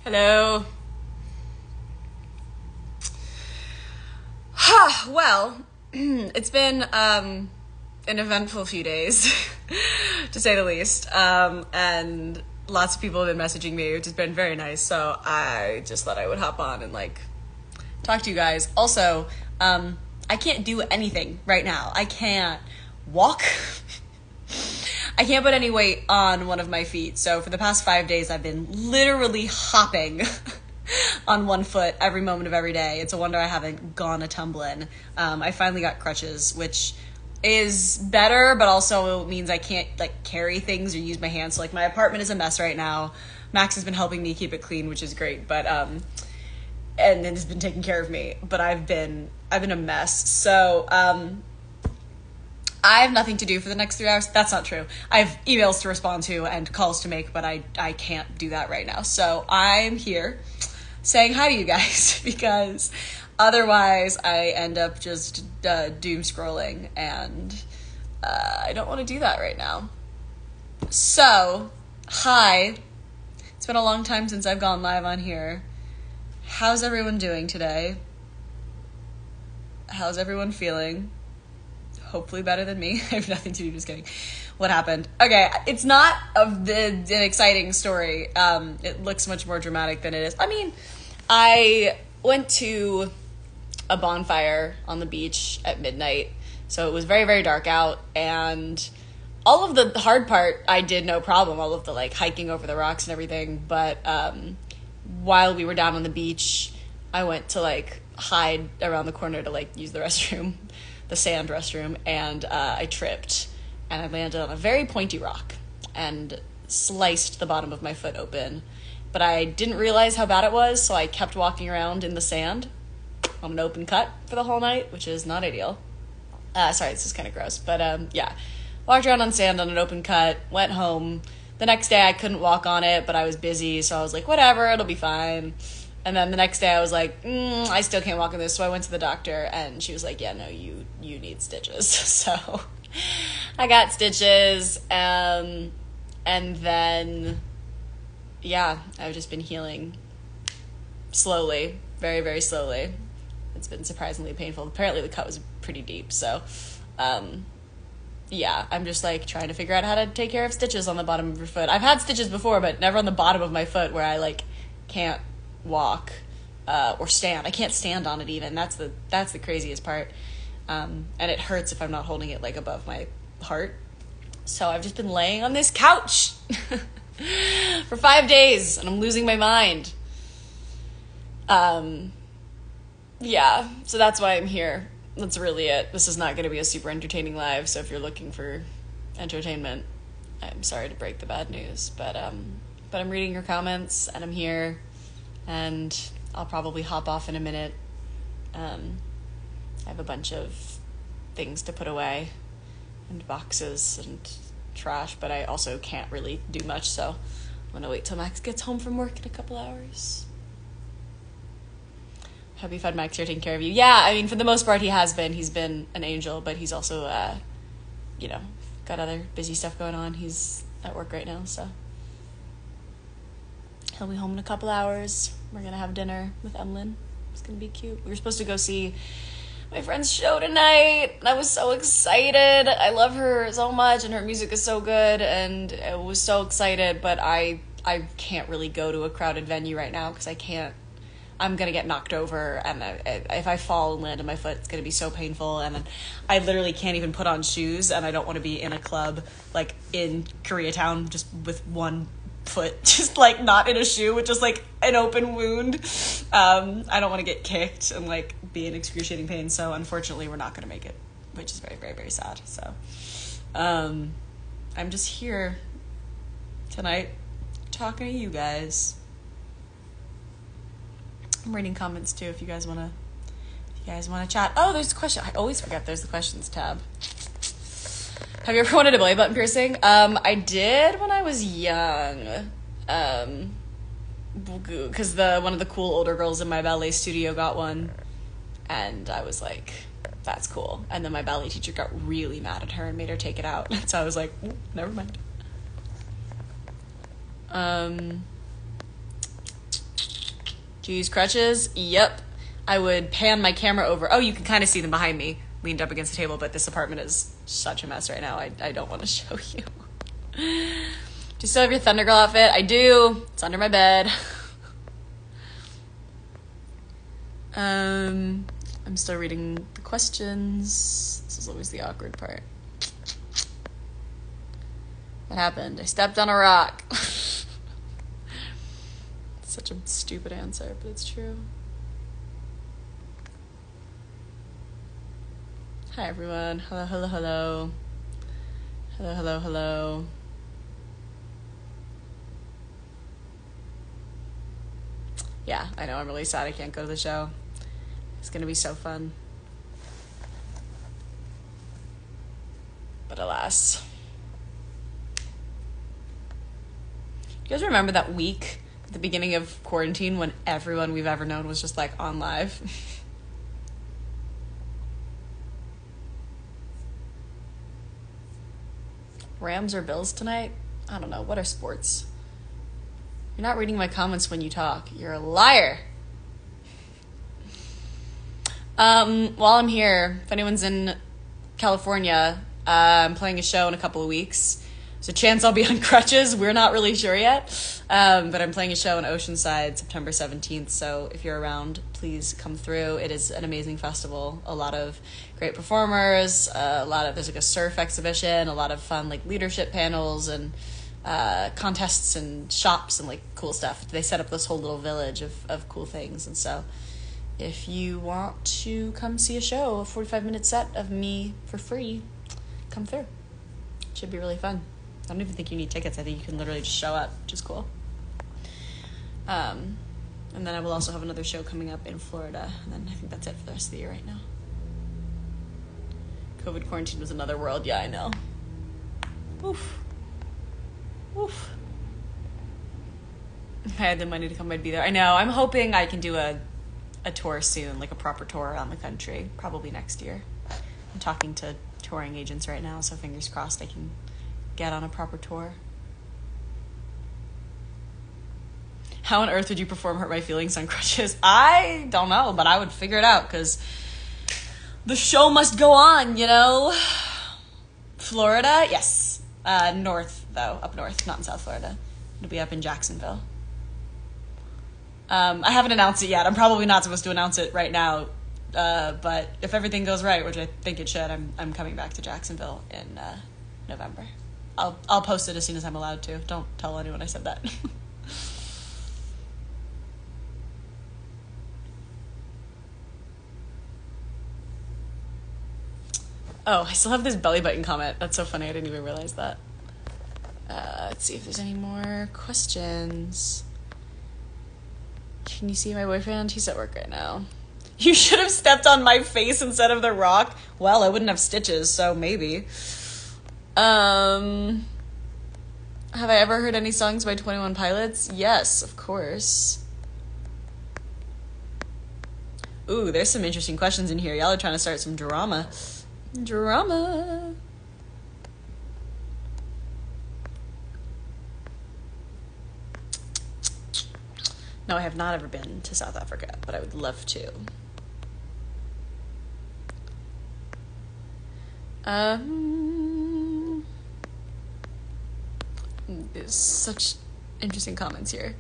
Hello. Well, it's been an eventful few days, to say the least. And lots of people have been messaging me, which has been very nice. So I just thought I would hop on and talk to you guys. Also, I can't do anything right now. I can't walk. I can't put any weight on one of my feet. So for the past 5 days, I've been literally hopping on one foot every moment of every day. It's a wonder I haven't gone a-tumbling. I finally got crutches, which is better, but also means I can't carry things or use my hands. So my apartment is a mess right now. Max has been helping me keep it clean, which is great, but and has been taking care of me. But I've been a mess. So I have nothing to do for the next 3 hours. That's not true. I have emails to respond to and calls to make, but I can't do that right now. So I'm here saying hi to you guys because otherwise I end up just doom scrolling, and I don't want to do that right now. So, hi. It's been a long time since I've gone live on here. How's everyone doing today? How's everyone feeling? Hopefully better than me. I have nothing to do, just kidding. What happened? Okay, it's not an exciting story. It looks much more dramatic than it is. I mean, I went to a bonfire on the beach at midnight, so it was very, very dark out, and all of the hard part I did no problem, all of the hiking over the rocks and everything, but while we were down on the beach, I went to hide around the corner to use the restroom, the sand restroom, and I tripped, and I landed on a very pointy rock and sliced the bottom of my foot open. But I didn't realize how bad it was, so I kept walking around in the sand on an open cut for the whole night, which is not ideal. Sorry, this is kind of gross, but yeah. Walked around on sand on an open cut, went home. The next day I couldn't walk on it, but I was busy, so I was like, whatever, it'll be fine. And then the next day I was like, I still can't walk on this, so I went to the doctor, and she was like, yeah, no, you need stitches. So I got stitches, and then, yeah, I've just been healing slowly, very, very slowly. It's been surprisingly painful. Apparently the cut was pretty deep, so, yeah, I'm just trying to figure out how to take care of stitches on the bottom of your foot. I've had stitches before, but never on the bottom of my foot where I can't walk or stand. I can't stand on it even. That's the craziest part. And it hurts if I'm not holding it above my heart. So I've just been laying on this couch for 5 days, and I'm losing my mind. Yeah, so that's why I'm here. That's really it. This is not going to be a super entertaining live, so if you're looking for entertainment, I'm sorry to break the bad news, but I'm reading your comments, and I'm here, and I'll probably hop off in a minute. I have a bunch of things to put away, and boxes and trash, but I also can't really do much, so I'm gonna wait till Max gets home from work in a couple hours. Hope you've had Max here taking care of you. Yeah, I mean, for the most part, he has been. He's been an angel, but he's also, got other busy stuff going on. He's at work right now, so he'll be home in a couple hours. We're gonna have dinner with Emlyn. It's gonna be cute. We were supposed to go see my friend's show tonight. I was so excited. I love her so much, and her music is so good, and I was so excited, but I can't really go to a crowded venue right now because I'm going to get knocked over, and if I fall and land on my foot, it's going to be so painful, and then I literally can't even put on shoes, and I don't want to be in a club, in Koreatown, just with one foot, just, not in a shoe, with just, an open wound. I don't want to get kicked and, be in excruciating pain, so unfortunately we're not going to make it, which is very, very, very sad, so, I'm just here tonight talking to you guys. I'm reading comments too if you guys want to chat. Oh, there's a question. I always forget there's the questions tab. Have you ever wanted a belly button piercing? I did when I was young. Because one of the cool older girls in my ballet studio got one, and I was like, that's cool. And then my ballet teacher got really mad at her and made her take it out. So I was like, never mind. Do you use crutches? Yep. I would pan my camera over. Oh, you can kind of see them behind me, leaned up against the table, but this apartment is such a mess right now. I don't want to show you. Do you still have your Thunder Girl outfit? I do. It's under my bed. I'm still reading the questions. This is always the awkward part. What happened? I stepped on a rock. Such a stupid answer, but it's true. Hi, everyone. Hello, hello, hello. Hello, hello, hello. Yeah, I know. I'm really sad I can't go to the show. It's going to be so fun. But alas. You guys remember that week at the beginning of quarantine when everyone we've ever known was just like on live? Rams or Bills tonight? I don't know. What are sports? You're not reading my comments when you talk. You're a liar. While I'm here, if anyone's in California, I'm playing a show in a couple of weeks. There's a chance I'll be on crutches. We're not really sure yet. But I'm playing a show in Oceanside September 17th. So if you're around, please come through. It is an amazing festival. A lot of great performers. There's like a surf exhibition. A lot of fun like leadership panels and contests and shops and like cool stuff. They set up this whole little village of cool things. And so if you want to come see a show, a 45-minute set of me for free, come through. It should be really fun. I don't even think you need tickets. I think you can literally just show up, which is cool. And then I will also have another show coming up in Florida. And then I think that's it for the rest of the year right now. COVID quarantine was another world. Yeah, I know. Oof. Oof. If I had the money to come, I'd be there. I know. I'm hoping I can do a tour soon, like a proper tour around the country, probably next year. I'm talking to touring agents right now, so fingers crossed I can get on a proper tour. How on earth would you perform Hurt My Feelings on crutches? I don't know, but I would figure it out because the show must go on, you know? Florida? Yes. North, though. Up north, not in South Florida. It'll be up in Jacksonville. I haven't announced it yet. I'm probably not supposed to announce it right now. But if everything goes right, which I think it should, I'm coming back to Jacksonville in November. I'll post it as soon as I'm allowed to. Don't tell anyone I said that. Oh, I still have this belly button comment. That's so funny. I didn't even realize that. Let's see if there's any more questions. Can you see my boyfriend? He's at work right now. You should have stepped on my face instead of the rock. Well, I wouldn't have stitches, so maybe. Have I ever heard any songs by 21 Pilots? Yes, of course. Ooh, there's some interesting questions in here. Y'all are trying to start some drama. Drama. No, I have not ever been to South Africa, but I would love to. There's such interesting comments here.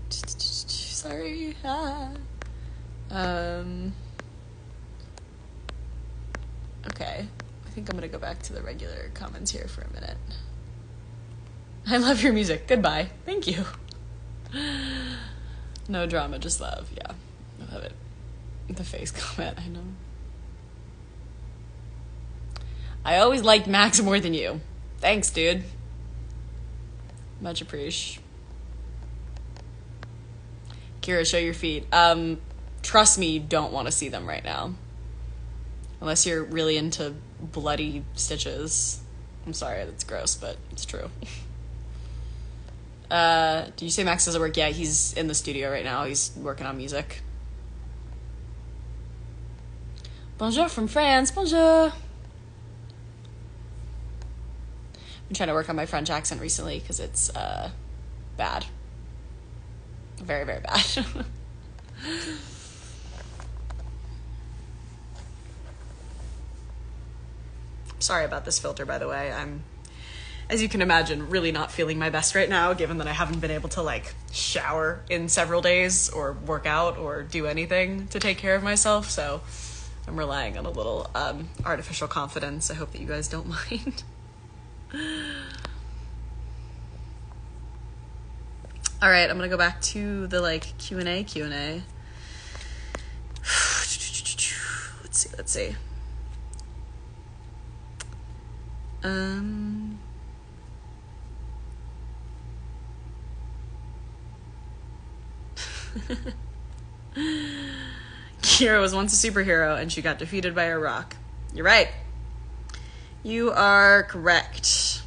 Sorry. Okay. I think I'm gonna go back to the regular comments here for a minute. I love your music. Goodbye. Thank you. No drama, just love. Yeah. I love it. The face comment, I know. I always liked Max more than you. Thanks, dude. Much appreciated. Kira, show your feet. Trust me, you don't want to see them right now. Unless you're really into bloody stitches. I'm sorry, that's gross, but it's true. Do you say Max doesn't work? Yeah, he's in the studio right now. He's working on music. Bonjour from France. Bonjour. I've been trying to work on my French accent recently because it's bad. Very, very bad. Sorry about this filter, by the way. I'm, as you can imagine, really not feeling my best right now, given that I haven't been able to, like, shower in several days or work out or do anything to take care of myself, so I'm relying on a little artificial confidence. I hope that you guys don't mind. All right, I'm gonna go back to the, like, Q&A. Let's see. Kira was once a superhero and she got defeated by a rock. You're right. You are correct.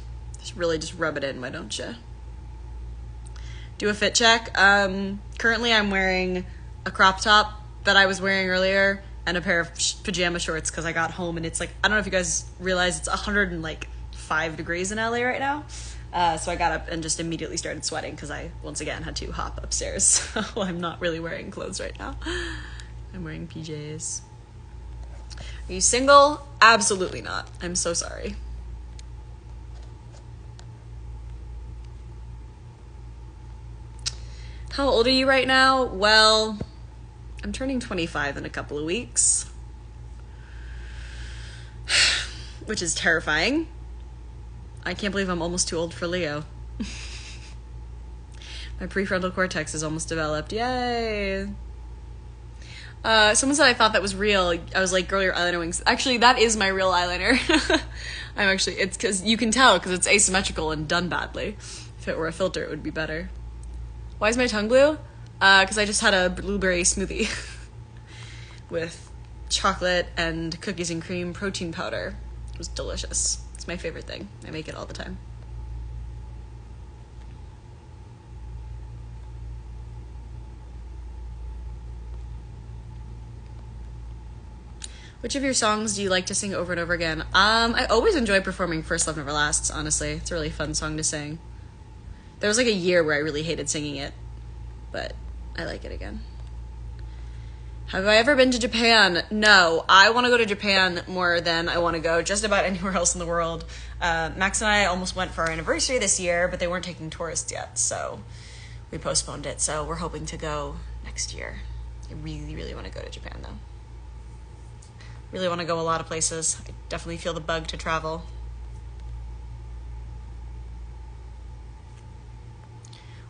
Really just rub it in, why don't you? Do a fit check. Currently I'm wearing a crop top that I was wearing earlier and a pair of pajama shorts because I got home and it's like, I don't know if you guys realize it's 105 degrees in LA right now. So I got up and just immediately started sweating because I, once again, had to hop upstairs. So I'm not really wearing clothes right now. I'm wearing PJs. Are you single? Absolutely not. I'm so sorry. How old are you right now? Well, I'm turning 25 in a couple of weeks, which is terrifying. I can't believe I'm almost too old for Leo. My prefrontal cortex is almost developed. Yay! Someone said I thought that was real. I was like, girl, your eyeliner wings. Actually, that is my real eyeliner. It's because you can tell because it's asymmetrical and done badly. If it were a filter, it would be better. Why is my tongue blue? Because I just had a blueberry smoothie with chocolate and cookies and cream protein powder. It was delicious. It's my favorite thing. I make it all the time. Which of your songs do you like to sing over and over again? I always enjoy performing First Love Never Lasts, honestly. It's a really fun song to sing. There was like a year where I really hated singing it, but I like it again. Have I ever been to Japan? No. I want to go to Japan more than I want to go just about anywhere else in the world. Max and I almost went for our anniversary this year, but they weren't taking tourists yet, so we postponed it. So we're hoping to go next year. I really, really want to go to Japan, though. Really want to go a lot of places. I definitely feel the bug to travel.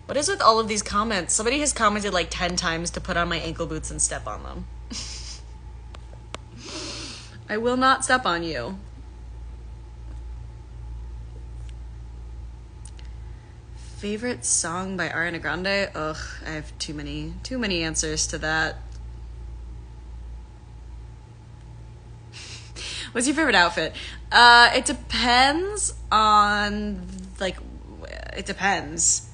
What is with all of these comments? Somebody has commented like 10 times to put on my ankle boots and step on them. I will not step on you. Favorite song by Ariana Grande? Ugh, I have too many answers to that. What's your favorite outfit? It depends on, like, it depends.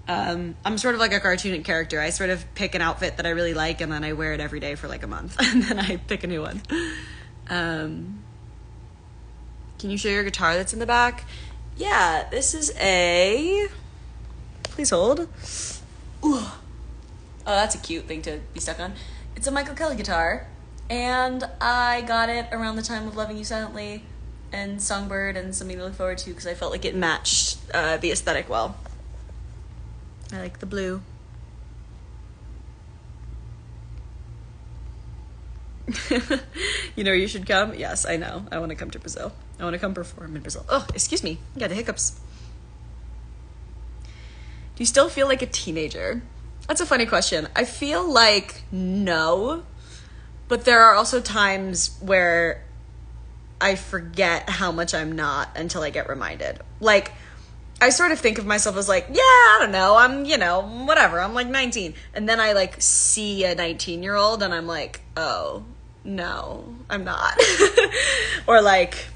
I'm sort of like a cartoon character. I sort of pick an outfit that I really like and then I wear it every day for like a month and then I pick a new one. Can you show your guitar that's in the back? Yeah, this is a... Please hold. Ooh. Oh, that's a cute thing to be stuck on. It's a Michael Kelly guitar. And I got it around the time of Loving You Silently and Songbird and Something to Look Forward to because I felt like it matched the aesthetic well. I like the blue. You know you should come? Yes, I know. I want to come to Brazil. I want to come perform in Brazil. Oh, excuse me. I got the hiccups. Do you still feel like a teenager? That's a funny question. I feel like no. But there are also times where I forget how much I'm not until I get reminded. Like, I sort of think of myself as like, yeah, I don't know, I'm, whatever, I'm like 19. And then I like see a 19-year-old and I'm like, oh, no, I'm not. Or like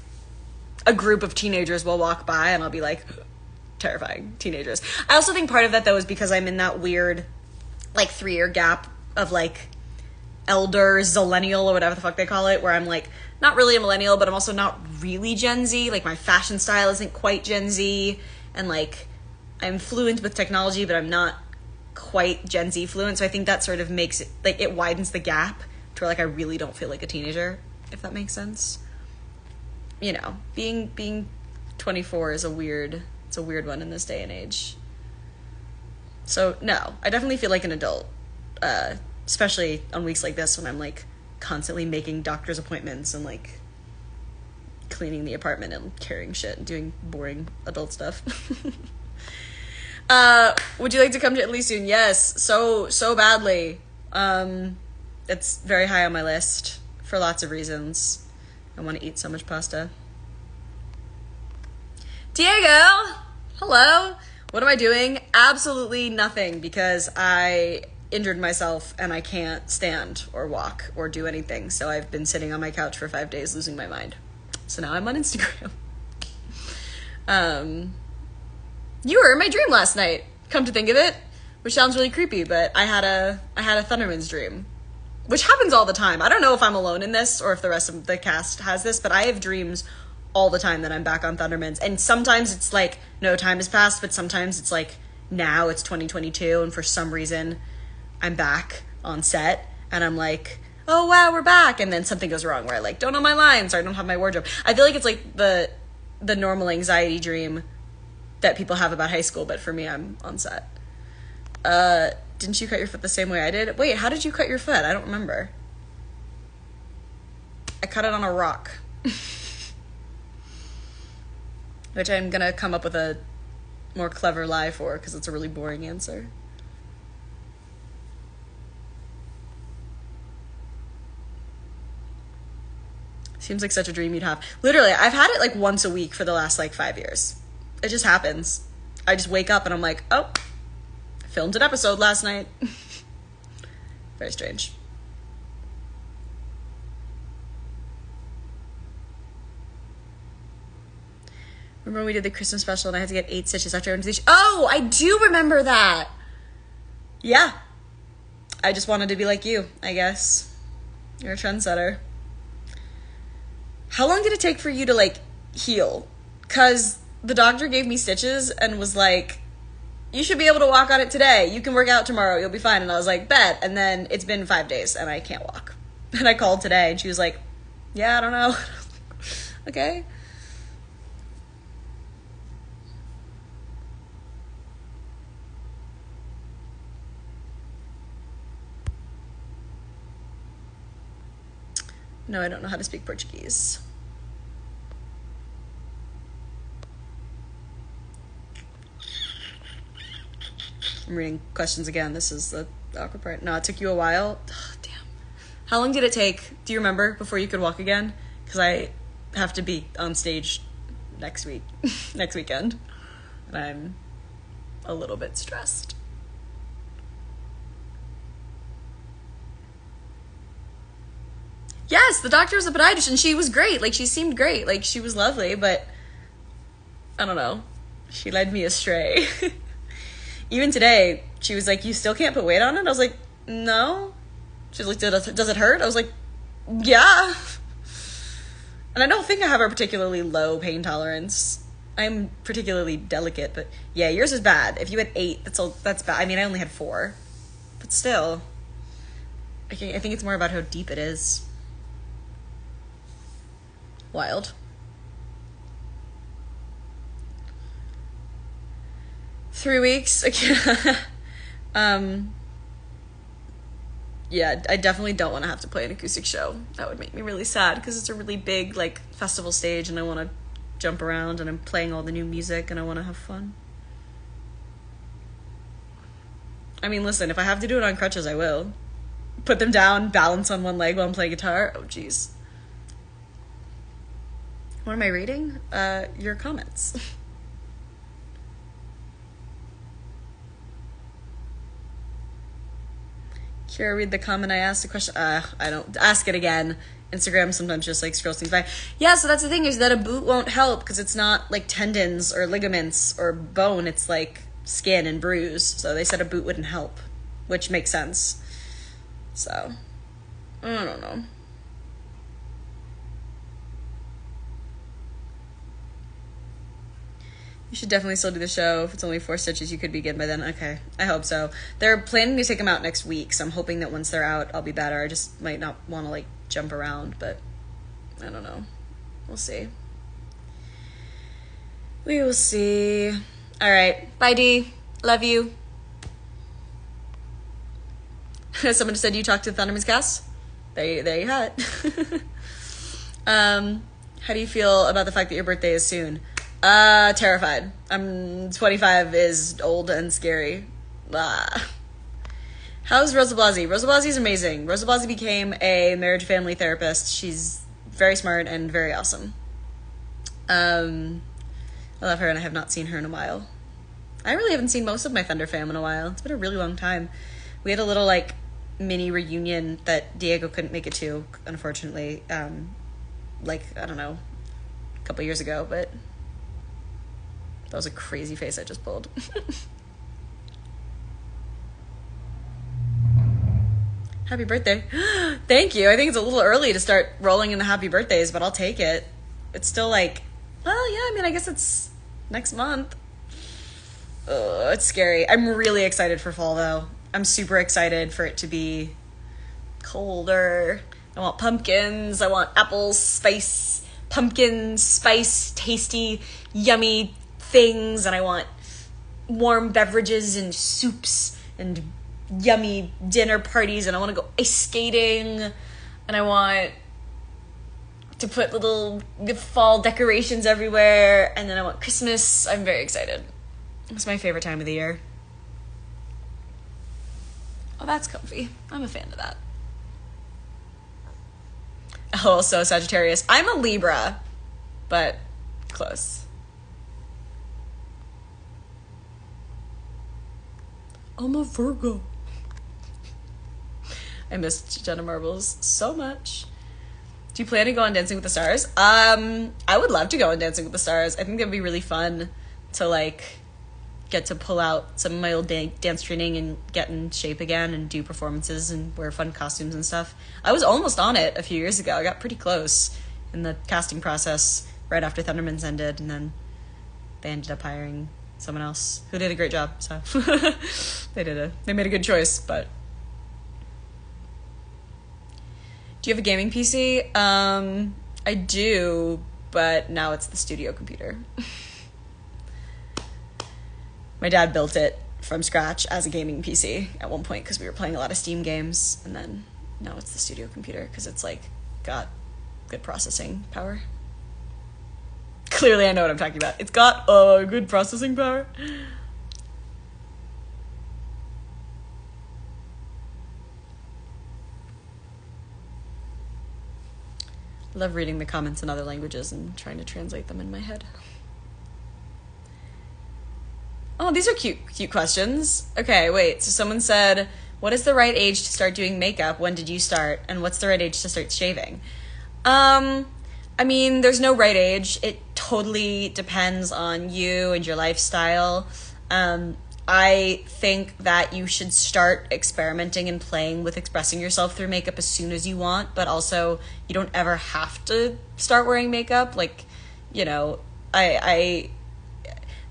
a group of teenagers will walk by and I'll be like, terrifying teenagers. I also think part of that though is because I'm in that weird like 3-year gap of like elder zillennial or whatever the fuck they call it, where I'm like not really a millennial, but I'm also not really Gen Z. Like my fashion style isn't quite Gen Z, and like I'm fluent with technology, but I'm not quite Gen Z fluent. So I think that sort of makes it, like, it widens the gap to where, like, I really don't feel like a teenager, if that makes sense. You know, being 24 is it's a weird one in this day and age. So no, I definitely feel like an adult, especially on weeks like this when I'm like constantly making doctor's appointments and like cleaning the apartment and carrying shit and doing boring adult stuff. Would you like to come to Italy soon? Yes, so badly. It's very high on my list for lots of reasons. I want to eat so much pasta. Diego, hello. What am I doing? Absolutely nothing, because I injured myself and I can't stand or walk or do anything. So I've been sitting on my couch for 5 days losing my mind. So now I'm on Instagram. You were in my dream last night, come to think of it, which sounds really creepy, but I had a Thunderman's dream, which happens all the time. I don't know if I'm alone in this or if the rest of the cast has this, but I have dreams all the time that I'm back on Thunderman's. And sometimes it's like no time has passed, but sometimes it's like now it's 2022 and for some reason I'm back on set and I'm like, oh wow, we're back, and then something goes wrong where I like don't know my lines or I don't have my wardrobe. I feel like it's like the normal anxiety dream that people have about high school, but for me, I'm on set. Didn't you cut your foot the same way I did? Wait, how did you cut your foot? I don't remember. I cut it on a rock. Which I'm gonna come up with a more clever lie for, because it's a really boring answer. Seems like such a dream you'd have. Literally, I've had it like once a week for the last like 5 years. It just happens. I just wake up and I'm like, oh, I filmed an episode last night. Very strange. Remember when we did the Christmas special and I had to get 8 stitches after I went to the beach? Oh, I do remember that. Yeah. I just wanted to be like you, I guess. You're a trendsetter. How long did it take for you to, like, heal? Because the doctor gave me stitches and was like, you should be able to walk on it today. You can work out tomorrow. You'll be fine. And I was like, bet. And then it's been 5 days and I can't walk. And I called today and she was like, yeah, I don't know. Okay. No, I don't know how to speak Portuguese. I'm reading questions again. This is the awkward part. No, it took you a while. Oh, damn. How long did it take, do you remember, before you could walk again? Because I have to be on stage next weekend. And I'm a little bit stressed. Yes, the doctor was a podiatrist, and she was great. Like, she seemed great. Like, she was lovely, but I don't know. She led me astray. Even today, she was like, you still can't put weight on it? I was like, no. She was like, does it hurt? I was like, yeah. And I don't think I have a particularly low pain tolerance. I'm particularly delicate, but yeah, yours is bad. If you had 8, that's bad. I mean, I only had 4. But still. I think it's more about how deep it is. Wild. Three weeks. Yeah, I definitely don't want to have to play an acoustic show. That would make me really sad because it's a really big like festival stage and I want to jump around and I'm playing all the new music and I want to have fun. I mean, listen, if I have to do it on crutches, I will. Put them down, balance on one leg while I'm playing guitar. Oh, jeez. What am I reading? Your comments. Kira, read the comment I asked a question. I don't ask it again. Instagram sometimes just like scrolls things by. Yeah, so that's the thing is that a boot won't help because it's not like tendons or ligaments or bone. It's like skin and bruise. So they said a boot wouldn't help, which makes sense. So, I don't know. You should definitely still do the show. If it's only 4 stitches, you could begin by then. Okay, I hope so. They're planning to take them out next week, so I'm hoping that once they're out, I'll be better. I just might not want to, like, jump around, but I don't know. We'll see. We will see. All right. Bye, Dee. Love you. Someone said you talked to the Thunderman's cast. There you have it. How do you feel about the fact that your birthday is soon? Terrified. 25 is old and scary. How's Rosa Blasi? Rosa Blasi is amazing. Rosa Blasi became a marriage family therapist. She's very smart and very awesome. I love her, and I have not seen her in a while. I really haven't seen most of my Thunder fam in a while. It's been a really long time. We had a little, like, mini reunion that Diego couldn't make it to, unfortunately. Like, I don't know, a couple years ago, but that was a crazy face I just pulled. Happy birthday. Thank you. I think it's a little early to start rolling in the happy birthdays, but I'll take it. It's still like, well, yeah, I mean, I guess it's next month. It's scary. I'm really excited for fall, though. I'm super excited for it to be colder. I want pumpkins. I want apple spice, pumpkin spice, tasty, yummy things. And I want warm beverages and soups and yummy dinner parties. And I want to go ice skating. And I want to put little fall decorations everywhere. And then I want Christmas. I'm very excited. It's my favorite time of the year. Oh, that's comfy. I'm a fan of that. Oh, so Sagittarius. I'm a Libra, but close. I'm a Virgo. I missed Jenna Marbles so much. Do you plan to go on Dancing with the Stars? I would love to go on Dancing with the Stars. I think that'd be really fun to, like, get to pull out some of my old dance training and get in shape again and do performances and wear fun costumes and stuff. I was almost on it a few years ago. I got pretty close in the casting process right after Thundermans ended, and then they ended up hiring someone else who did a great job. So they made a good choice. But do you have a gaming PC? I do, but now it's the studio computer. My dad built it from scratch as a gaming PC at one point because we were playing a lot of Steam games, and then now it's the studio computer because it's, like, got good processing power. Clearly I know what I'm talking about. It's got good processing power. I love reading the comments in other languages and trying to translate them in my head. Oh, these are cute questions. Okay, wait. So someone said, what is the right age to start doing makeup? When did you start? And what's the right age to start shaving? I mean, there's no right age. It totally depends on you and your lifestyle. I think that you should start experimenting and playing with expressing yourself through makeup as soon as you want, but also you don't ever have to start wearing makeup. Like, you know,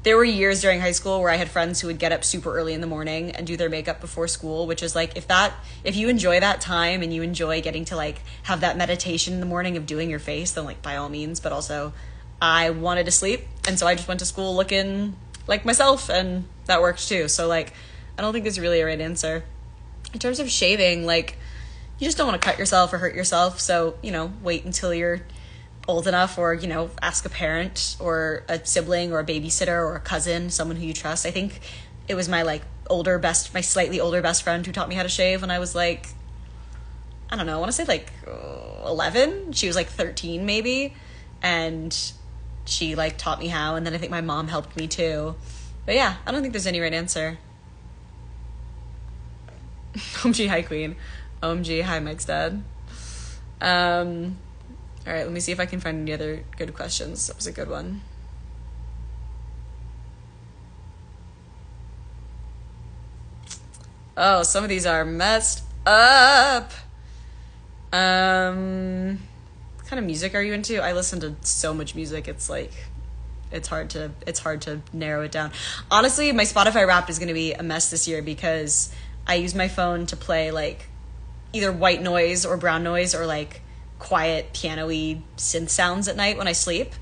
there were years during high school where I had friends who would get up super early in the morning and do their makeup before school, which is like, if you enjoy that time and you enjoy getting to, like, have that meditation in the morning of doing your face, then, like, by all means. But also, I wanted to sleep, and so I just went to school looking like myself, and that worked too. So, like, I don't think there's really a right answer. In terms of shaving, like, you just don't want to cut yourself or hurt yourself, so, you know, wait until you're old enough, or, you know, ask a parent or a sibling or a babysitter or a cousin, someone who you trust. I think it was my, like, my slightly older best friend who taught me how to shave when I was, like, I don't know, I want to say, like, 11. She was, like, 13 maybe, and she, like, taught me how, and then I think my mom helped me too. But yeah, I don't think there's any right answer. OMG, hi Queen. OMG, hi Mike's dad. All right, let me see if I can find any other good questions. That was a good one. Oh, some of these are messed up. What kind of music are you into? I listen to so much music. It's like it's hard to narrow it down. Honestly, my Spotify Wrapped is going to be a mess this year because I use my phone to play like either white noise or brown noise or like quiet piano-y synth sounds at night when I sleep.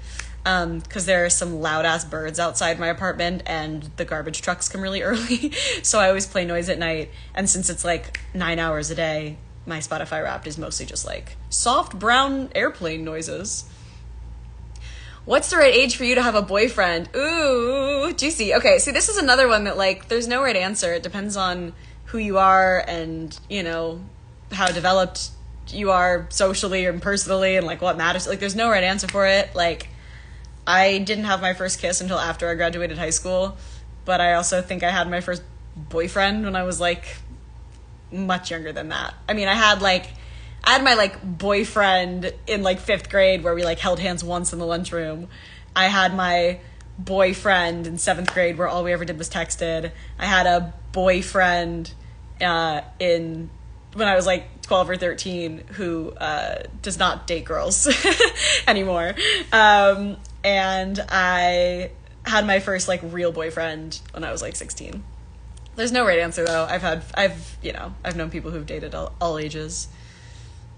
Because there are some loud ass birds outside my apartment and the garbage trucks come really early. So I always play noise at night. And since it's like 9 hours a day, my Spotify Wrapped is mostly just like soft brown airplane noises. What's the right age for you to have a boyfriend? Ooh, juicy. Okay, see, this is another one that like there's no right answer. It depends on who you are and, you know, how developed you are socially and personally and like what matters. Like there's no right answer for it. Like I didn't have my first kiss until after I graduated high school, but I also think I had my first boyfriend when I was like much younger than that. I mean, I had my like boyfriend in like 5th grade where we like held hands once in the lunchroom. I had my boyfriend in 7th grade where all we ever did was texted. I had a boyfriend in when I was like 12 or 13 who does not date girls anymore. And I had my first like real boyfriend when I was like 16. There's no right answer though. I've known people who've dated all ages.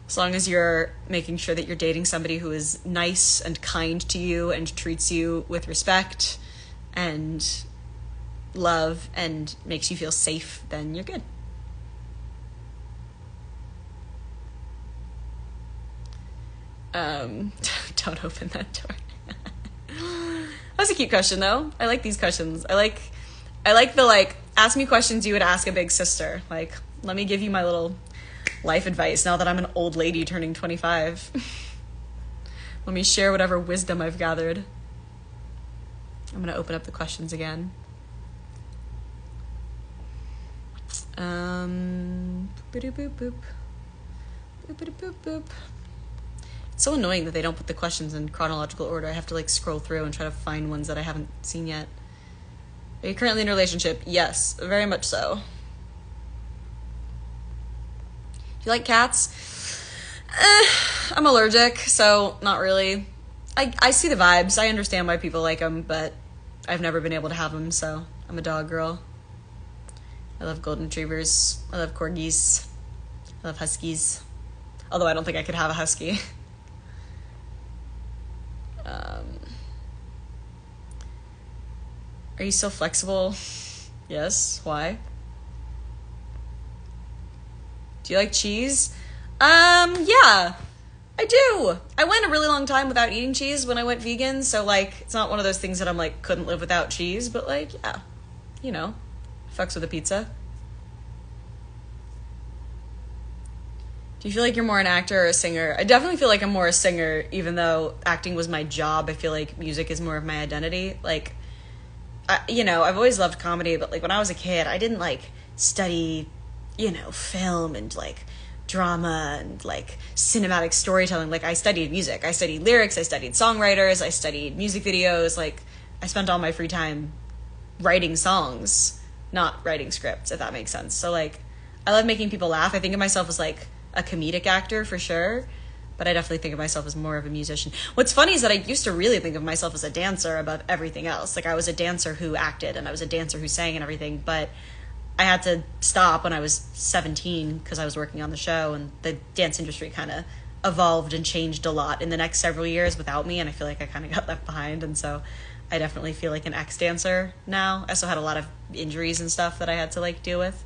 As long as you're making sure that you're dating somebody who is nice and kind to you and treats you with respect and love and makes you feel safe, then you're good. Don't open that door. That's a cute question though. I like these questions. I like the like ask me questions you would ask a big sister. Like, let me give you my little life advice now that I'm an old lady turning 25. Let me share whatever wisdom I've gathered. I'm gonna open up the questions again. Boop boop boop boop. Boop boop boop boop. It's so annoying that they don't put the questions in chronological order. I have to like scroll through and try to find ones that I haven't seen yet. Are you currently in a relationship? Yes, very much so. Do you like cats? I'm allergic, so not really. I see the vibes. I understand why people like them, but I've never been able to have them, so I'm a dog girl. I love golden retrievers. I love corgis. I love huskies. Although I don't think I could have a husky. Are you so flexible? Yes. Why? Do you like cheese? Yeah, I do. I went a really long time without eating cheese when I went vegan, so like it's not one of those things that I'm like couldn't live without cheese, but like yeah, you know, fucks with a pizza. Do you feel like you're more an actor or a singer? I definitely feel like I'm more a singer, even though acting was my job. I feel like music is more of my identity. Like, I've always loved comedy, but like when I was a kid, I didn't like study, film and like drama and like cinematic storytelling. Like I studied music. I studied lyrics. I studied songwriters. I studied music videos. Like I spent all my free time writing songs, not writing scripts, if that makes sense. So like I love making people laugh. I think of myself as like a comedic actor for sure, but I definitely think of myself as more of a musician. What's funny is that I used to really think of myself as a dancer above everything else. Like I was a dancer who acted and I was a dancer who sang and everything, but I had to stop when I was 17 because I was working on the show, and the dance industry kind of evolved and changed a lot in the next several years without me, and I feel like I kind of got left behind, and so I definitely feel like an ex-dancer now. I also had a lot of injuries and stuff that I had to like deal with.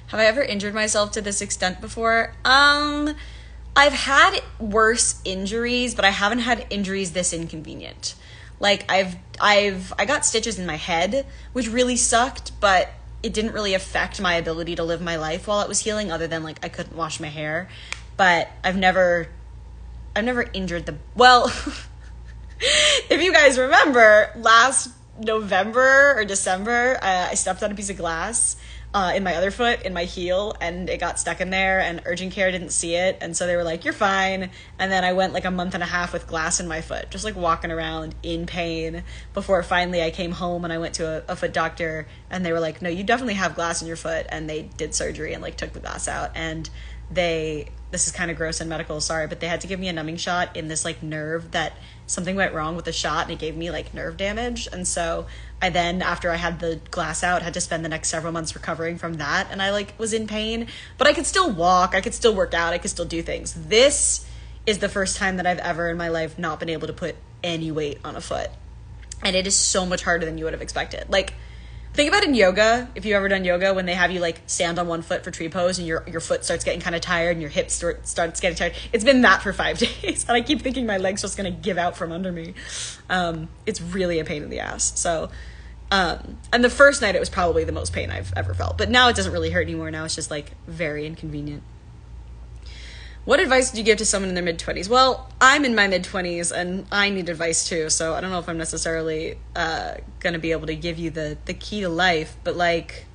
Have I ever injured myself to this extent before? I've had worse injuries, but I haven't had injuries this inconvenient. Like I got stitches in my head, which really sucked, but it didn't really affect my ability to live my life while it was healing, other than like I couldn't wash my hair. But I've never injured well, if you guys remember, last November or December, I stepped on a piece of glass in my other foot, in my heel, and it got stuck in there, and urgent care didn't see it, and so they were like, you're fine. And then I went like a month and a half with glass in my foot, just like walking around in pain, before finally I came home and I went to a foot doctor, and they were like, no, you definitely have glass in your foot, and they did surgery and like took the glass out, and this is kind of gross and medical, sorry, but they had to give me a numbing shot in this like nerve that something went wrong with the shot and it gave me like nerve damage. And so I then, after I had the glass out, had to spend the next several months recovering from that. And I like was in pain, but I could still walk, I could still work out, I could still do things. This is the first time that I've ever in my life not been able to put any weight on a foot. And it is so much harder than you would have expected. Like, think about in yoga, if you've ever done yoga, when they have you like stand on one foot for tree pose and your foot starts getting kind of tired and your hips starts getting tired. It's been that for 5 days. And I keep thinking my leg's just going to give out from under me. It's really a pain in the ass. So, and the first night it was probably the most pain I've ever felt. But now it doesn't really hurt anymore. Now it's just like very inconvenient. What advice would you give to someone in their mid-20s? Well, I'm in my mid-20s and I need advice too, so I don't know if I'm necessarily going to be able to give you the key to life, but like,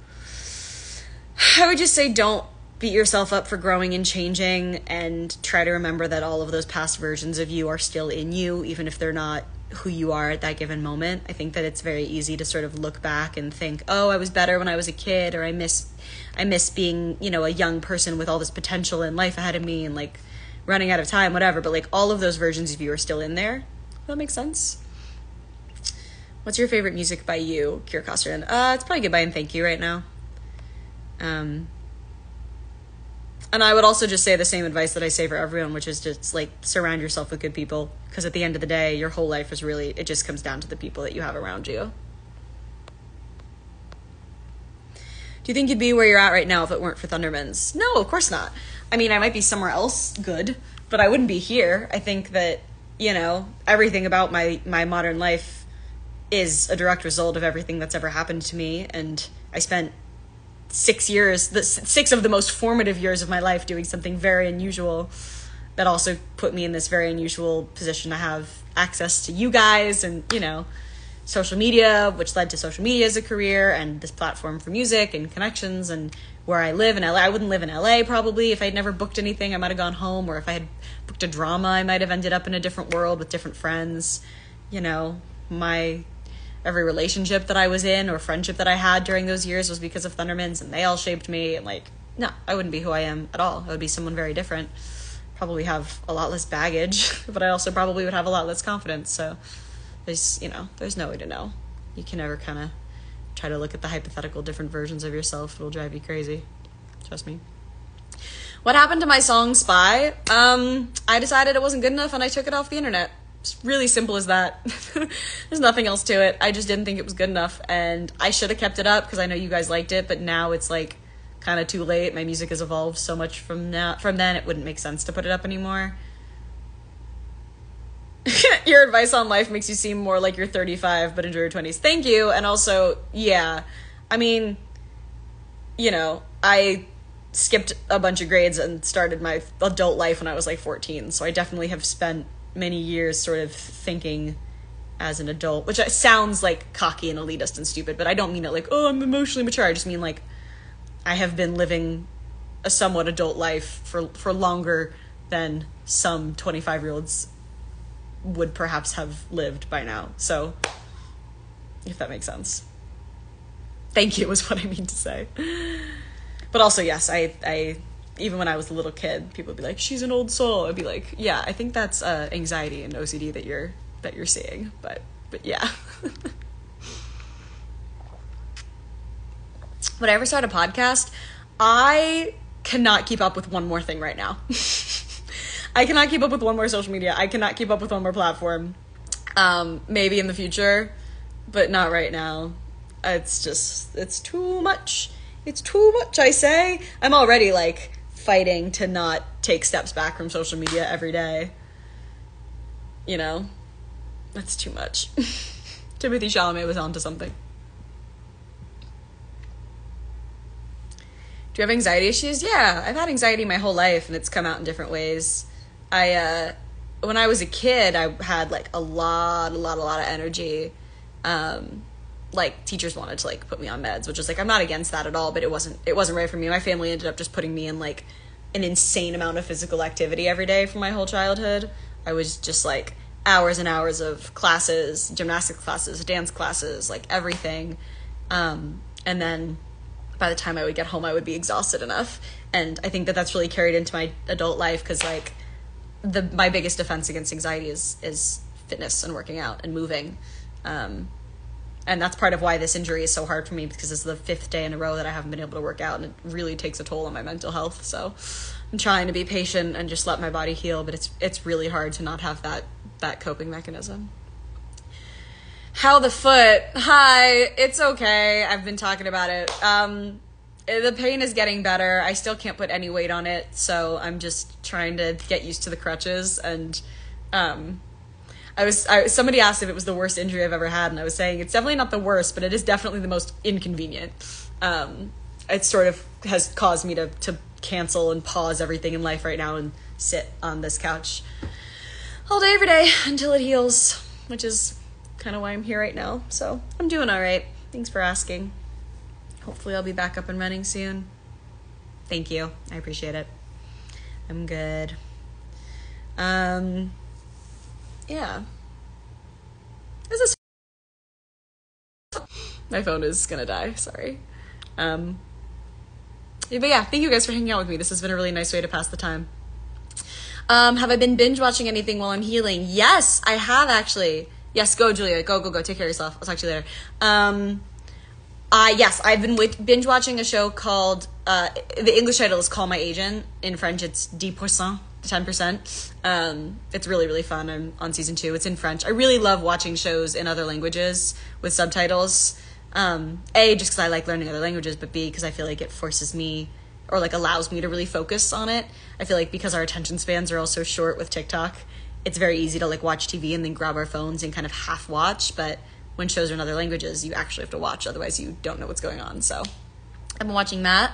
I would just say don't beat yourself up for growing and changing, and try to remember that all of those past versions of you are still in you, even if they're not who you are at that given moment. I think that it's very easy to sort of look back and think, oh, I was better when I was a kid, or I miss being, you know, a young person with all this potential in life ahead of me and like running out of time, whatever. But like all of those versions of you are still in there. Does that make sense? What's your favorite music by you, Kira Kosarin? It's probably Goodbye and Thank You right now. And I would also just say the same advice that I say for everyone, which is just like surround yourself with good people, because at the end of the day, your whole life is really, it just comes down to the people that you have around you. Do you think you'd be where you're at right now if it weren't for Thundermans? No, of course not. I mean, I might be somewhere else good, but I wouldn't be here. I think that, you know, everything about my modern life is a direct result of everything that's ever happened to me. And I spent 6 years, six of the most formative years of my life doing something very unusual that also put me in this very unusual position to have access to you guys and, you know, social media, which led to social media as a career, and this platform for music and connections, and where I live in LA. I wouldn't live in LA probably if I'd never booked anything. I might have gone home, or if I had booked a drama, I might have ended up in a different world with different friends. You know, every relationship that I was in or friendship that I had during those years was because of Thundermans, and they all shaped me. And like, no, I wouldn't be who I am at all. I would be someone very different. Probably have a lot less baggage, but I also probably would have a lot less confidence. So there's no way to know. You can never kind of try to look at the hypothetical different versions of yourself. It'll drive you crazy. Trust me. What happened to my song Spy? I decided it wasn't good enough and I took it off the internet. It's really simple as that. There's nothing else to it. I just didn't think it was good enough, and I should have kept it up because I know you guys liked it, but now it's like kind of too late. My music has evolved so much from then, it wouldn't make sense to put it up anymore. Your advice on life makes you seem more like you're 35 but enjoy your 20s. Thank you. And also, yeah, I mean, you know, I skipped a bunch of grades and started my adult life when I was like 14, so I definitely have spent many years sort of thinking as an adult, which sounds like cocky and elitist and stupid, but I don't mean it like, oh, I'm emotionally mature. I just mean like I have been living a somewhat adult life for longer than some 25-year-olds would perhaps have lived by now. So, if that makes sense. Thank you is what I mean to say. But also, yes, I even when I was a little kid, people would be like, she's an old soul. I'd be like, yeah, I think that's anxiety and OCD that you're seeing. But yeah. When I ever start a podcast, I cannot keep up with one more thing right now. I cannot keep up with one more social media. I cannot keep up with one more platform. Maybe in the future, but not right now. It's too much. It's too much, I say. I'm already like fighting to not take steps back from social media every day. You know, that's too much. Timothy Chalamet was onto something. Do you have anxiety issues? Yeah, I've had anxiety my whole life, and it's come out in different ways. When I was a kid, I had like a lot of energy. Like teachers wanted to like put me on meds, which is like, I'm not against that at all, but it wasn't right for me. My family ended up just putting me in like an insane amount of physical activity every day for my whole childhood. I was just like hours and hours of classes, gymnastics classes, dance classes, like everything. And then by the time I would get home, I would be exhausted enough. And I think that that's really carried into my adult life, because like my biggest defense against anxiety is fitness and working out and moving. And that's part of why this injury is so hard for me, because it's the 5th day in a row that I haven't been able to work out, and it really takes a toll on my mental health. So I'm trying to be patient and just let my body heal, but it's really hard to not have that coping mechanism. How the foot? Hi, it's okay. I've been talking about it. The pain is getting better. I still can't put any weight on it, so I'm just trying to get used to the crutches. And somebody asked if it was the worst injury I've ever had, and I was saying it's definitely not the worst, but it is definitely the most inconvenient. It sort of has caused me to cancel and pause everything in life right now and sit on this couch all day, every day until it heals, which is kind of why I'm here right now. So I'm doing all right. Thanks for asking. Hopefully I'll be back up and running soon. Thank you. I appreciate it. I'm good. Yeah. Is this... My phone is gonna die. Sorry. But yeah, thank you guys for hanging out with me. This has been a really nice way to pass the time. Have I been binge watching anything while I'm healing? Yes, I have actually. Yes, go, Julia. Go. Take care of yourself. I'll talk to you later. Yes, I've been binge watching a show called, the English title is Call My Agent. In French, it's 10%, 10%. It's really, really fun. I'm on season 2. It's in French. I really love watching shows in other languages with subtitles. A, just because I like learning other languages, but B, because I feel like it forces me, or like allows me to really focus on it. I feel like because our attention spans are all so short with TikTok, it's very easy to like watch TV and then grab our phones and kind of half watch, but when shows are in other languages, you actually have to watch, otherwise you don't know what's going on. So I've been watching that.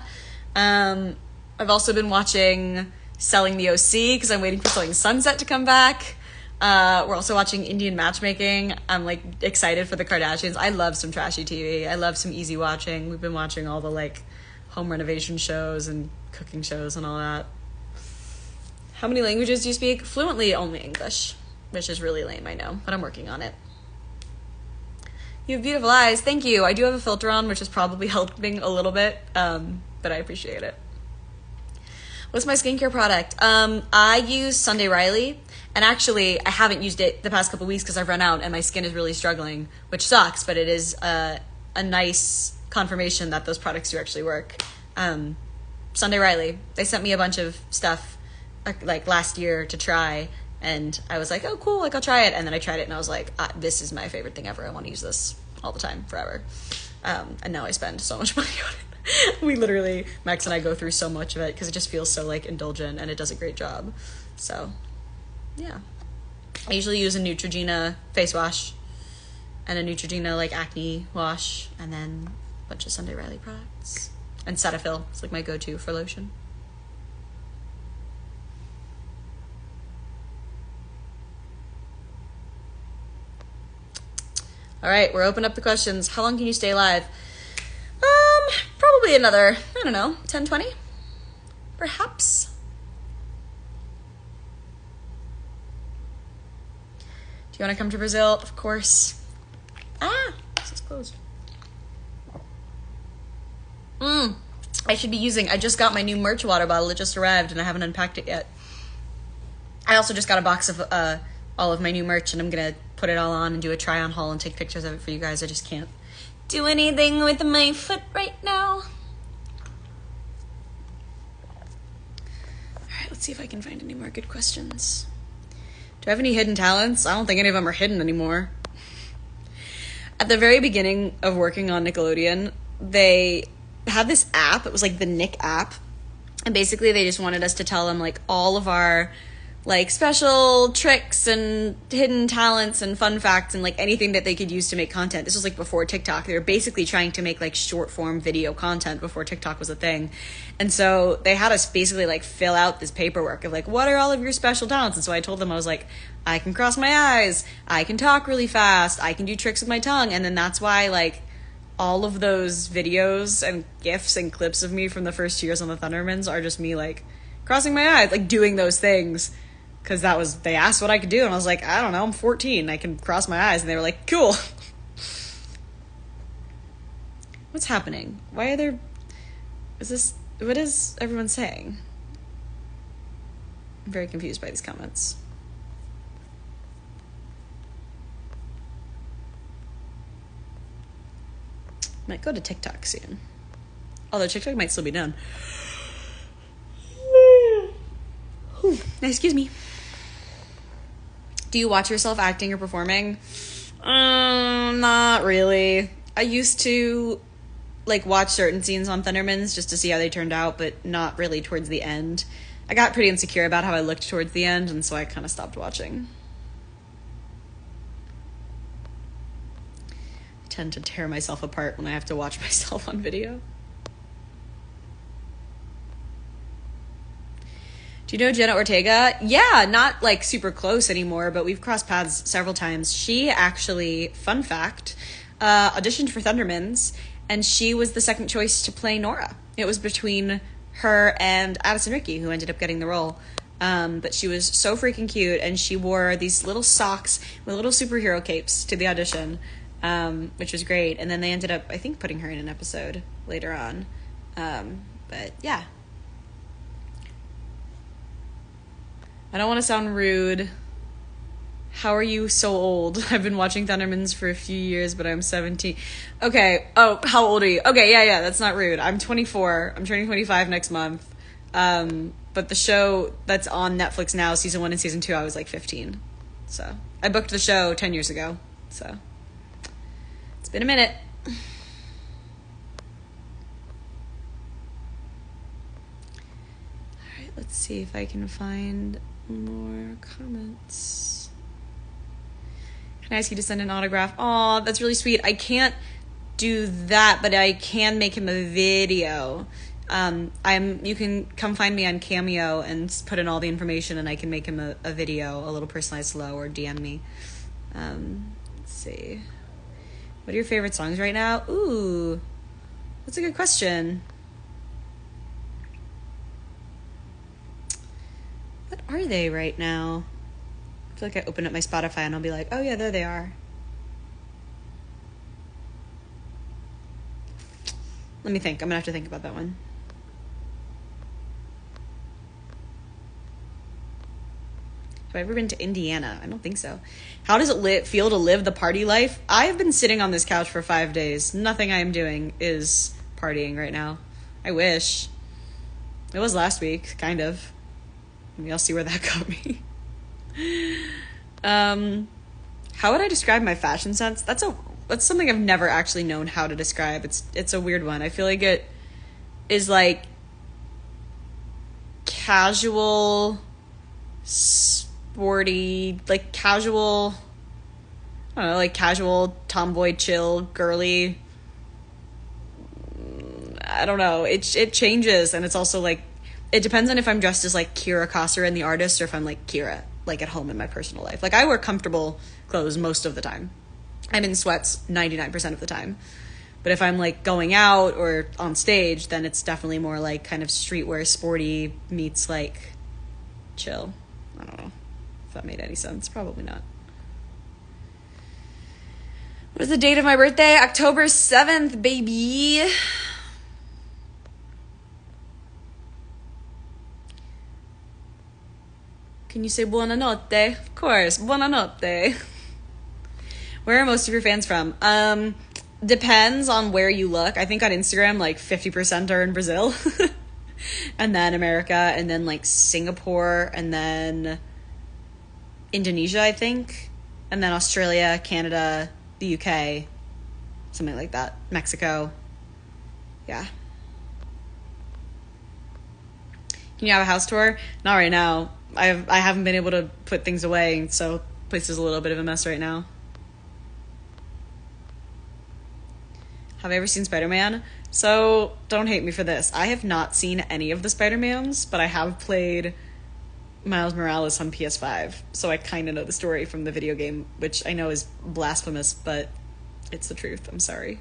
I've also been watching Selling the OC because I'm waiting for Selling Sunset to come back. We're also watching Indian Matchmaking. I'm like excited for the Kardashians. I love some trashy TV. I love some easy watching. We've been watching all the like home renovation shows and cooking shows and all that. How many languages do you speak? Fluently, only English, which is really lame, I know, but I'm working on it. You have beautiful eyes. Thank you. I do have a filter on, which is probably helping a little bit, but I appreciate it. What's my skincare product? I use Sunday Riley, and actually I haven't used it the past couple weeks because I've run out and my skin is really struggling, which sucks, but it is a nice confirmation that those products do actually work. Sunday Riley, they sent me a bunch of stuff like last year to try, and I was like, oh cool, like I'll try it, and then I tried it and I was like, this is my favorite thing ever. I want to use this all the time, forever. And now I spend so much money on it. We literally, Max and I go through so much of it because it just feels so like indulgent, and it does a great job. So yeah, I usually use a Neutrogena face wash and a Neutrogena like acne wash, and then a bunch of Sunday Riley products, and Cetaphil is like my go-to for lotion. All right, we're opening up the questions. How long can you stay alive? Probably another, 10, 20, perhaps. Do you want to come to Brazil? Of course. This is closed. I should be I just got my new merch water bottle. It just arrived and I haven't unpacked it yet. I also just got a box of all of my new merch, and I'm going to put it all on and do a try on haul and take pictures of it for you guys. I just can't do anything with my foot right now. All right, let's see if I can find any more good questions. Do I have any hidden talents? I don't think any of them are hidden anymore. At the very beginning of working on Nickelodeon, they had this app. It was like the Nick app. And basically they just wanted us to tell them like all of our like special tricks and hidden talents and fun facts and like anything that they could use to make content. This was like before TikTok. They were basically trying to make like short form video content before TikTok was a thing. And so they had us basically like fill out this paperwork of like, what are all of your special talents? And so I told them, I was like, I can cross my eyes, I can talk really fast, I can do tricks with my tongue. And then that's why like all of those videos and GIFs and clips of me from the first years on the Thundermans are just me like crossing my eyes, like doing those things. Because they asked what I could do, and I was like, I don't know, I'm 14, I can cross my eyes. And they were like, cool. What's happening? Why are there What is everyone saying? I'm very confused by these comments. Might go to TikTok soon. Although TikTok might still be done. Excuse me. Do you watch yourself acting or performing? Not really. I used to watch certain scenes on Thundermans just to see how they turned out, but not really towards the end. I got pretty insecure about how I looked towards the end, and so I kind of stopped watching. I tend to tear myself apart when I have to watch myself on video. Do you know Jenna Ortega? Yeah, not super close anymore, but we've crossed paths several times. She actually, fun fact, auditioned for Thundermans, and she was the second choice to play Nora. It was between her and Addison Rickey, who ended up getting the role. But she was so freaking cute, and she wore these little socks with little superhero capes to the audition, which was great. And then they ended up, I think, putting her in an episode later on. But yeah. I don't want to sound rude. How are you so old? I've been watching Thundermans for a few years, but I'm 17. Okay. Oh, how old are you? Okay, yeah, that's not rude. I'm 24. I'm turning 25 next month. But the show that's on Netflix now, season 1 and season 2, I was 15. So I booked the show 10 years ago. So it's been a minute. All right, let's see if I can find more comments. Can I ask you to send an autograph? Aw, that's really sweet. I can't do that, but I can make him a video. You can come find me on Cameo and put in all the information, and I can make him a video, a little personalized hello, or DM me. Let's see. What are your favorite songs right now? Ooh, that's a good question. What are they right now? I feel like I open up my Spotify and I'll be like, oh yeah, there they are. Let me think. I'm gonna have to think about that one. Have I ever been to Indiana? I don't think so. How does it feel to live the party life? I have been sitting on this couch for 5 days. Nothing I am doing is partying right now. I wish. It was last week, kind of. Maybe I'll see where that got me. How would I describe my fashion sense? That's something I've never actually known how to describe. It's a weird one. I feel like it is casual, sporty, casual, I don't know, casual, tomboy, chill, girly. I don't know. It changes, and it's also it depends on if I'm dressed as Kira Kosarin, the artist, or if I'm Kira, at home in my personal life. I wear comfortable clothes most of the time. I'm in sweats 99% of the time. But if I'm going out or on stage, then it's definitely more kind of streetwear, sporty meets chill. I don't know if that made any sense. Probably not. What is the date of my birthday? October 7th, baby. Can you say buonanotte? Of course, buonanotte. Where are most of your fans from? Depends on where you look. I think on Instagram, 50% are in Brazil. And then America, and then Singapore, and then Indonesia, I think. And then Australia, Canada, the UK, something like that. Mexico. Yeah. Can you have a house tour? Not right now. I haven't been able to put things away, so place is a little bit of a mess right now. Have I ever seen Spider-Man? So don't hate me for this. I have not seen any of the Spider-Mans, but I have played Miles Morales on PS5, so I kind of know the story from the video game, which I know is blasphemous, but it's the truth. I'm sorry.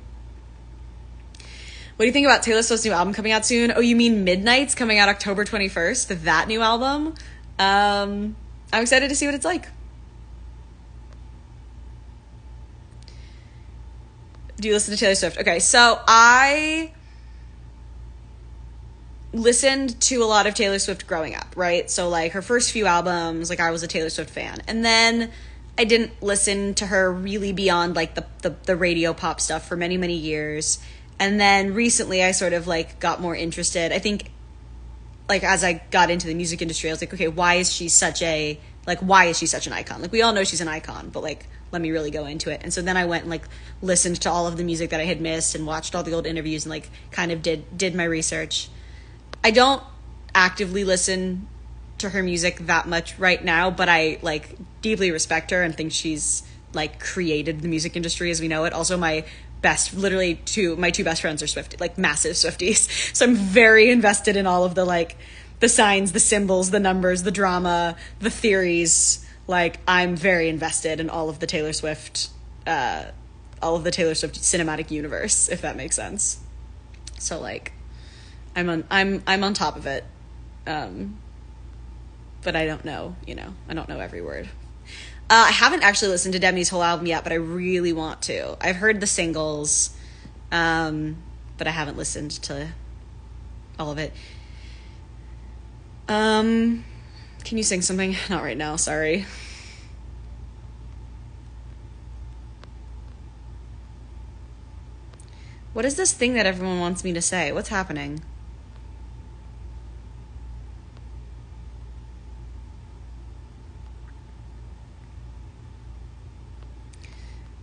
What do you think about Taylor Swift's new album coming out soon? Oh, you mean Midnight's coming out October 21st? That new album? I'm excited to see what it's like. Do you listen to Taylor Swift? Okay, so I listened to a lot of Taylor Swift growing up, right? So like her first few albums, like I was a Taylor Swift fan. And then I didn't listen to her really beyond like the radio pop stuff for many, many years. And then recently I sort of like got more interested. I think like as I got into the music industry, I was like, okay, why is she such an icon? Like we all know she's an icon, but like let me really go into it. And so then I went and like listened to all of the music that I had missed and watched all the old interviews and like kind of did my research. I don't actively listen to her music that much right now, but I like deeply respect her and think she's like created the music industry as we know it. Also, my two best friends are Swifties, like massive Swifties. So I'm very invested in all of the like the signs, the symbols, the numbers, the drama, the theories. Like I'm very invested in all of the Taylor Swift cinematic universe, if that makes sense. So like I'm on top of it. But I don't know, I don't know every word. I haven't actually listened to Demi's whole album yet, but I really want to. I've heard the singles, but I haven't listened to all of it. Can you sing something? Not right now, sorry. What is this thing that everyone wants me to say? What's happening?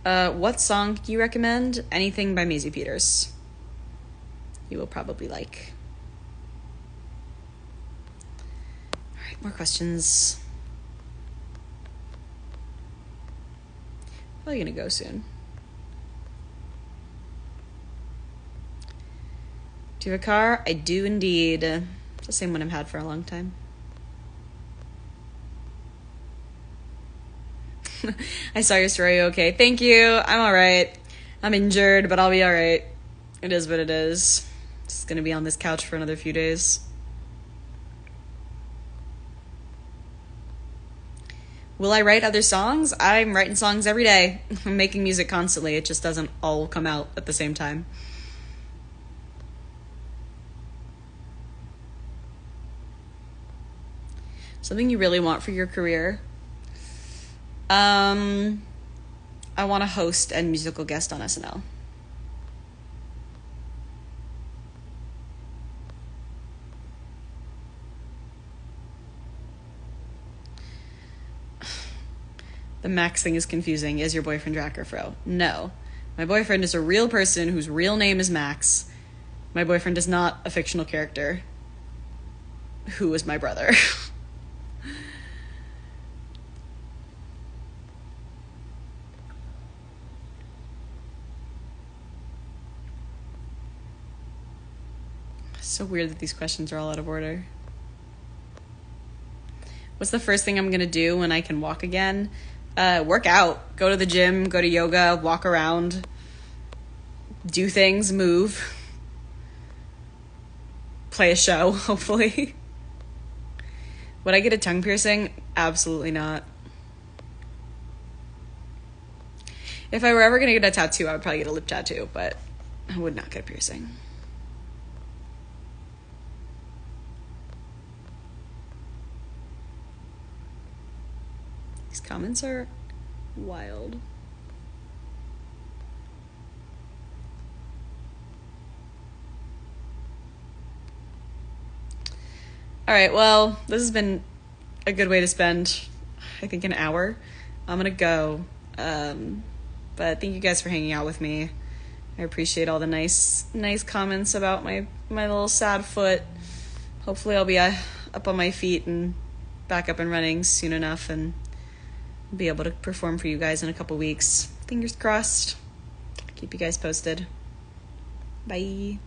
What song do you recommend? Anything by Maisie Peters. You will probably like. All right, more questions. Probably gonna go soon. Do you have a car? I do indeed. It's the same one I've had for a long time. I saw your story. Okay, thank you. I'm all right. I'm injured, but I'll be all right. It is what it is. Just gonna be on this couch for another few days. Will I write other songs? I'm writing songs every day. I'm making music constantly. It just doesn't all come out at the same time. Something you really want for your career? I want to host and musical guest on SNL. The Max thing is confusing. Is your boyfriend Drac or Fro? No. My boyfriend is a real person whose real name is Max. My boyfriend is not a fictional character who is my brother. So weird that these questions are all out of order. What's the first thing I'm going to do when I can walk again? Work out. Go to the gym, go to yoga, walk around, do things, move. Play a show, hopefully. Would I get a tongue piercing? Absolutely not. If I were ever going to get a tattoo, I would probably get a lip tattoo, but I would not get a piercing. These comments are wild. All right, well, this has been a good way to spend, I think, an hour. I'm going to go. But thank you guys for hanging out with me. I appreciate all the nice comments about my little sad foot. Hopefully I'll be up on my feet and back up and running soon enough and be able to perform for you guys in a couple weeks. Fingers crossed. Keep you guys posted. Bye.